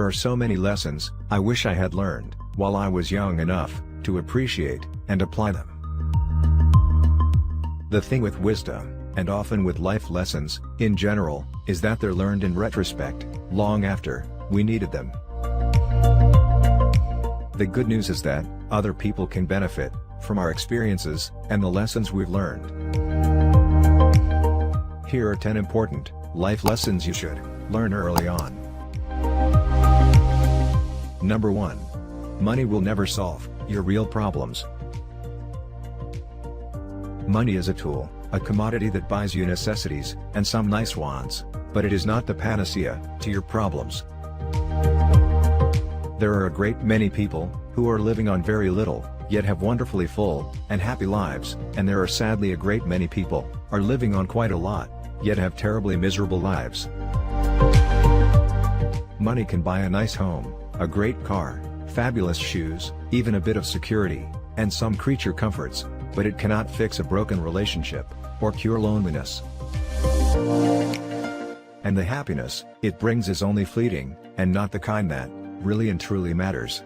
There are so many lessons I wish I had learned while I was young enough to appreciate and apply them. The thing with wisdom, and often with life lessons, in general, is that they're learned in retrospect, long after we needed them. The good news is that other people can benefit from our experiences and the lessons we've learned. Here are 10 important life lessons you should learn early on. Number 1. Money will never solve your real problems. Money is a tool, a commodity that buys you necessities and some nice wants, but it is not the panacea to your problems. There are a great many people who are living on very little, yet have wonderfully full and happy lives, and there are sadly a great many people are living on quite a lot, yet have terribly miserable lives. Money can buy a nice home, a great car, fabulous shoes, even a bit of security, and some creature comforts, but it cannot fix a broken relationship or cure loneliness. And the happiness it brings is only fleeting, and not the kind that really and truly matters.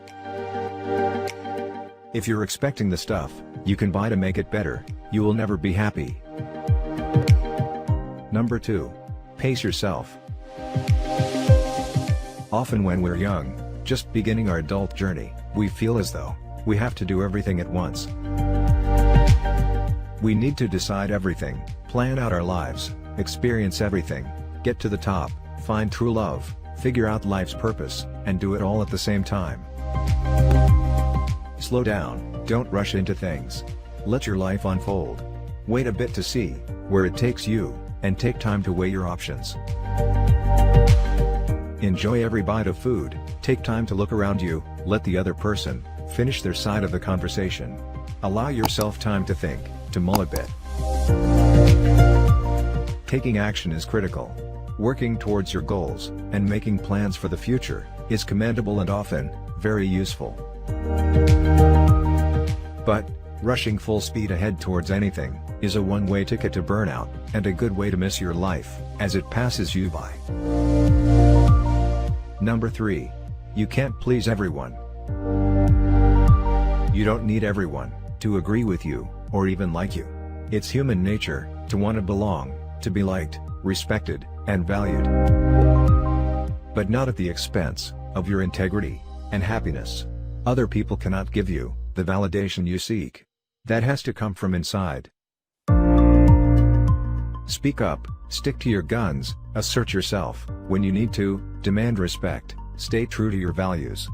If you're expecting the stuff you can buy to make it better, you will never be happy. Number 2. Pace yourself. Often when we're young, just beginning our adult journey, we feel as though we have to do everything at once. We need to decide everything, plan out our lives, experience everything, get to the top, find true love, figure out life's purpose, and do it all at the same time. Slow down, don't rush into things. Let your life unfold. Wait a bit to see where it takes you, and take time to weigh your options. Enjoy every bite of food, take time to look around you, let the other person finish their side of the conversation. Allow yourself time to think, to mull a bit. Taking action is critical. Working towards your goals, and making plans for the future, is commendable and often very useful. But rushing full speed ahead towards anything is a one-way ticket to burnout, and a good way to miss your life as it passes you by. Number 3. You can't please everyone. You don't need everyone to agree with you, or even like you. It's human nature to want to belong, to be liked, respected, and valued. But not at the expense of your integrity and happiness. Other people cannot give you the validation you seek. That has to come from inside. Speak up, stick to your guns, assert yourself when you need to, demand respect, stay true to your values.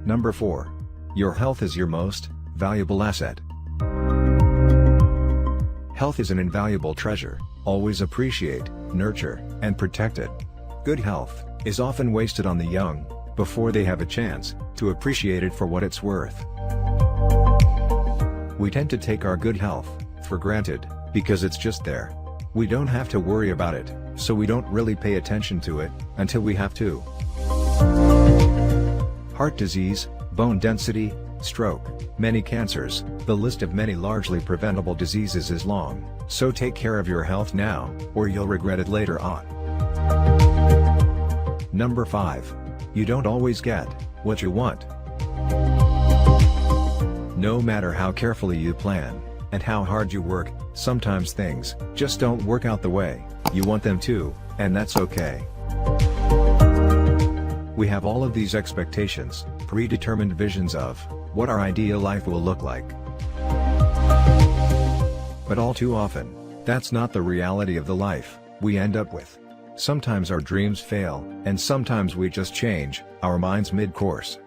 Number 4. Your health is your most valuable asset. Health is an invaluable treasure. Always appreciate, nurture, and protect it. Good health is often wasted on the young before they have a chance to appreciate it for what it's worth. We tend to take our good health for granted because it's just there. We don't have to worry about it, so we don't really pay attention to it until we have to. Heart disease, bone density, stroke, many cancers, the list of many largely preventable diseases is long, so take care of your health now, or you'll regret it later on. Number 5. You don't always get what you want. No matter how carefully you plan, and how hard you work, sometimes things just don't work out the way you want them to, and that's okay. We have all of these expectations, predetermined visions of what our ideal life will look like. But all too often, that's not the reality of the life we end up with. Sometimes our dreams fail, and sometimes we just change our minds mid-course.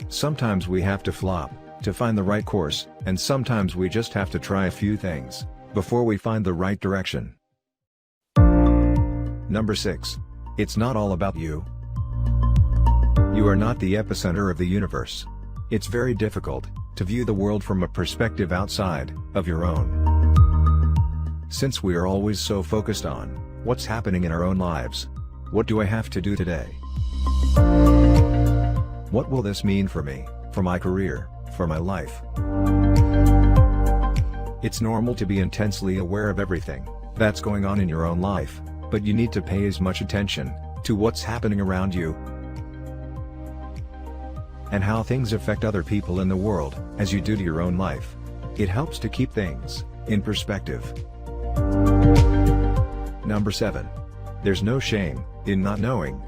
Sometimes we have to flop to find the right course, and sometimes we just have to try a few things before we find the right direction. Number 6. It's not all about you. You are not the epicenter of the universe. It's very difficult to view the world from a perspective outside of your own. Since we are always so focused on what's happening in our own lives. What do I have to do today? What will this mean for me, for my career, for my life? It's normal to be intensely aware of everything that's going on in your own life, but you need to pay as much attention to what's happening around you and how things affect other people in the world as you do to your own life. It helps to keep things in perspective. Number 7. There's no shame in not knowing.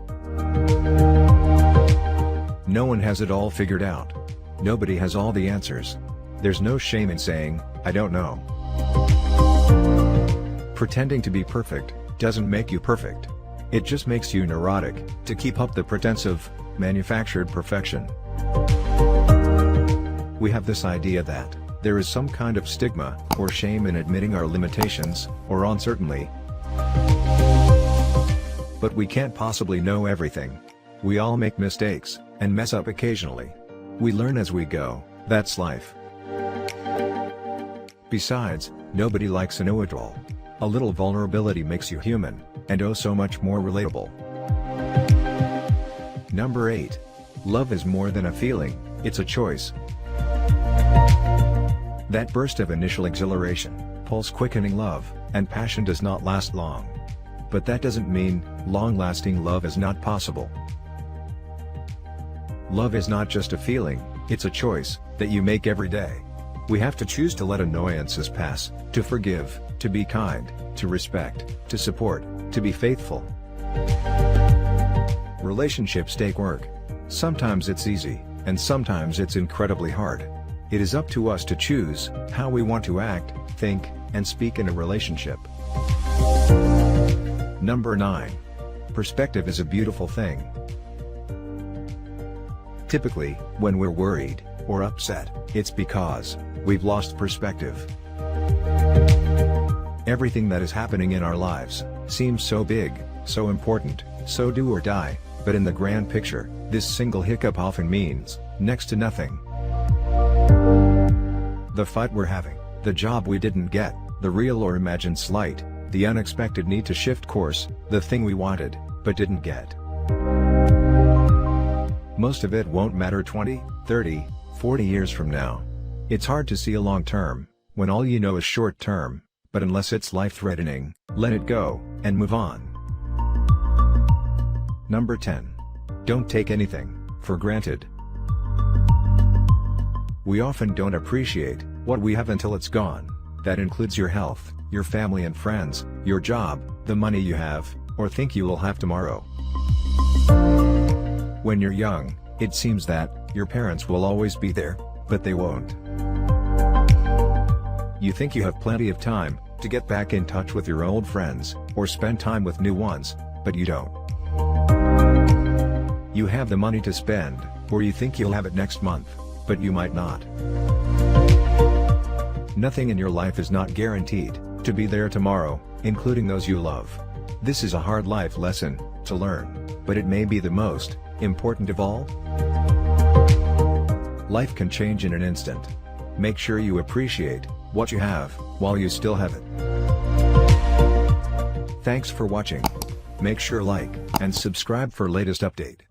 No one has it all figured out. Nobody has all the answers. There's no shame in saying, "I don't know." Pretending to be perfect doesn't make you perfect. It just makes you neurotic to keep up the pretense of manufactured perfection. We have this idea that there is some kind of stigma or shame in admitting our limitations or uncertainty. But we can't possibly know everything. We all make mistakes and mess up occasionally. We learn as we go. That's life. Besides, nobody likes a know-it-all. A little vulnerability makes you human, and oh so much more relatable. Number 8. Love is more than a feeling, it's a choice. That burst of initial exhilaration, pulse-quickening love, and passion does not last long. But that doesn't mean long-lasting love is not possible. Love is not just a feeling, it's a choice that you make every day. We have to choose to let annoyances pass, to forgive, to be kind, to respect, to support, to be faithful. Relationships take work. Sometimes it's easy, and sometimes it's incredibly hard. It is up to us to choose how we want to act, think, and speak in a relationship. Number 9. Perspective is a beautiful thing. Typically, when we're worried or upset, it's because we've lost perspective. Everything that is happening in our lives seems so big, so important, so do or die, but in the grand picture, this single hiccup often means next to nothing. The fight we're having, the job we didn't get, the real or imagined slight, the unexpected need to shift course, the thing we wanted, but didn't get. Most of it won't matter 20, 30, 40 years from now. It's hard to see a long term, when all you know is short term, but unless it's life-threatening, let it go, and move on. Number 10. Don't take anything for granted. We often don't appreciate what we have until it's gone. That includes your health, your family and friends, your job, the money you have, or think you will have tomorrow. When you're young, it seems that your parents will always be there, but they won't. You think you have plenty of time to get back in touch with your old friends, or spend time with new ones, but you don't. You have the money to spend, or you think you'll have it next month, but you might not. Nothing in your life is not guaranteed to be there tomorrow, including those you love. This is a hard life lesson to learn, but it may be the most important of all. Life can change in an instant. Make sure you appreciate what you have while you still have it. Thanks for watching. Make sure like and subscribe for latest update.